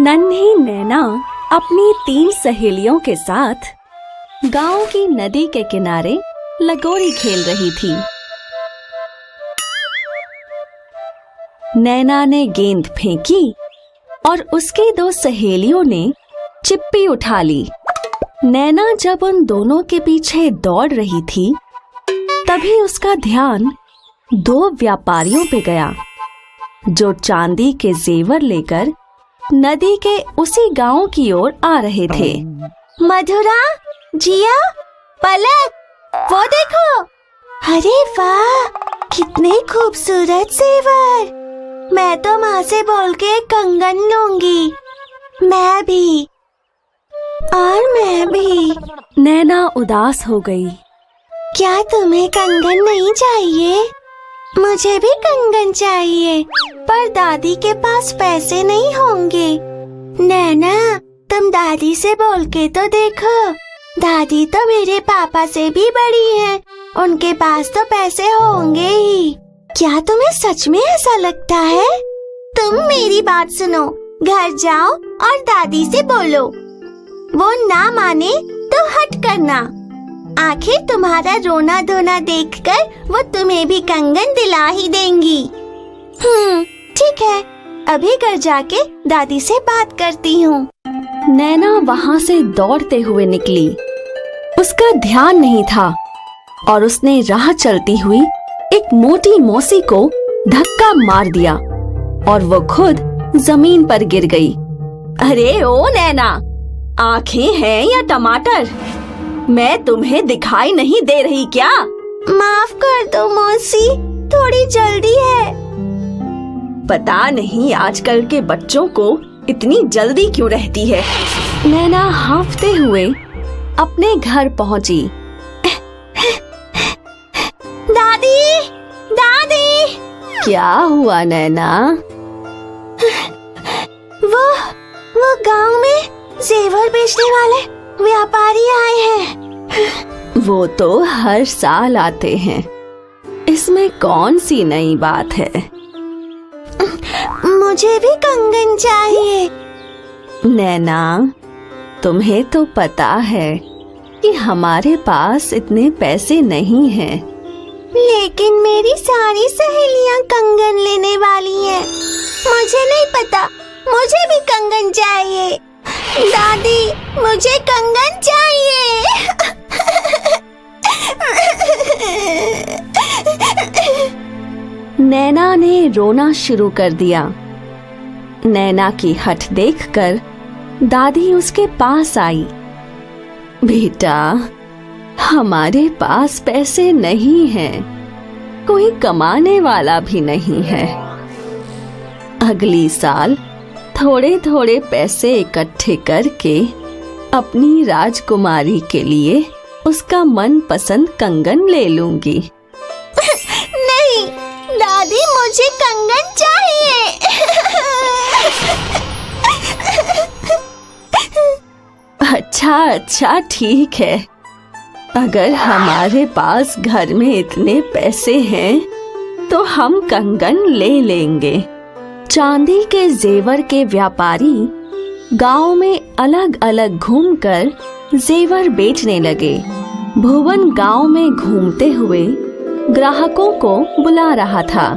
नन्ही नैना अपनी 3 सहेलियों के साथ गांव की नदी के किनारे लगोरी खेल रही थी। नैना ने गेंद फेंकी और उसकी 2 सहेलियों ने चिप्पी उठा ली। नैना जब उन दोनों के पीछे दौड़ रही थी, तभी उसका ध्यान 2 व्यापारियों पे गया जो चांदी के जेवर लेकर नदी के उसी गांव की ओर आ रहे थे। मधुरा, जिया, पलक, वो देखो। अरे वाह, कितने खूबसूरत जेवर। मैं तो माँ से बोल के कंगन लूंगी। मैं भी, और मैं भी। नैना उदास हो गई। क्या तुम्हें कंगन नहीं चाहिए? मुझे भी कंगन चाहिए, पर दादी के पास पैसे नहीं होंगे। नैना, तुम दादी से बोल के तो देखो। दादी तो मेरे पापा से भी बड़ी हैं, उनके पास तो पैसे होंगे ही। क्या तुम्हें सच में ऐसा लगता है? तुम मेरी बात सुनो, घर जाओ और दादी से बोलो। वो ना माने तो हट करना। आखिर तुम्हारा रोना धोना देखकर वो तुम्हें भी कंगन दिला ही देंगी। ठीक है, अभी घर जाके दादी से बात करती हूँ। नैना वहाँ से दौड़ते हुए निकली। उसका ध्यान नहीं था और उसने राह चलती हुई एक मोटी मौसी को धक्का मार दिया और वो खुद जमीन पर गिर गई। अरे ओ नैना, आँखें हैं या टमाटर? मैं तुम्हें दिखाई नहीं दे रही क्या? माफ कर दो मौसी, थोड़ी जल्दी है। पता नहीं आजकल के बच्चों को इतनी जल्दी क्यों रहती है। नैना हांफते हुए अपने घर पहुंची। दादी, दादी। क्या हुआ नैना? वो गांव में जेवर बेचने वाले व्यापारी आए हैं। वो तो हर साल आते हैं, इसमें कौन सी नई बात है? मुझे भी कंगन चाहिए। नैना, तुम्हें तो पता है कि हमारे पास इतने पैसे नहीं हैं। लेकिन मेरी सारी सहेलियां कंगन लेने वाली हैं। मुझे नहीं पता, मुझे भी कंगन चाहिए। दादी, मुझे कंगन चाहिए। नैना ने रोना शुरू कर दिया। नैना की हठ देखकर दादी उसके पास आई। बेटा, हमारे पास पैसे नहीं हैं, कोई कमाने वाला भी नहीं है। अगली साल थोड़े थोड़े पैसे इकट्ठे करके अपनी राजकुमारी के लिए उसका मनपसंद कंगन ले लूंगी। नहीं दादी, मुझे कंगन चाहिए। अच्छा ठीक है। अगर हमारे पास घर में इतने पैसे हैं तो हम कंगन ले लेंगे। चांदी के जेवर के व्यापारी गांव में अलग अलग घूमकर जेवर बेचने लगे। भुवन गांव में घूमते हुए ग्राहकों को बुला रहा था।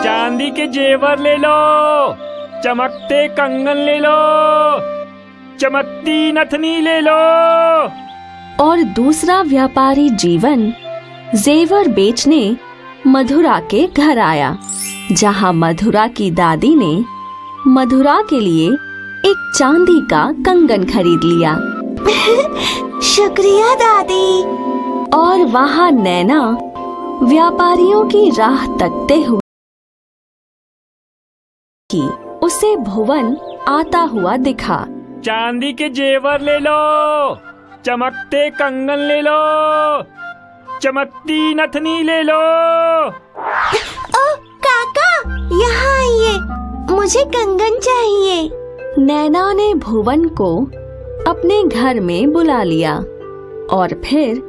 चांदी के जेवर ले लो, चमकते कंगन ले लो, चमकती नथनी ले लो। और दूसरा व्यापारी जीवन जेवर बेचने मधुरा के घर आया, जहां मधुरा की दादी ने मधुरा के लिए एक चांदी का कंगन खरीद लिया। शुक्रिया दादी। और वहां नैना व्यापारियों की राह तकते हुए कि उसे भुवन आता हुआ दिखा। चांदी के जेवर ले लो, चमकते कंगन ले लो, चमकती नथनी ले लो। ओ काका, यहाँ आइए, मुझे कंगन चाहिए। नैना ने भुवन को अपने घर में बुला लिया और फिर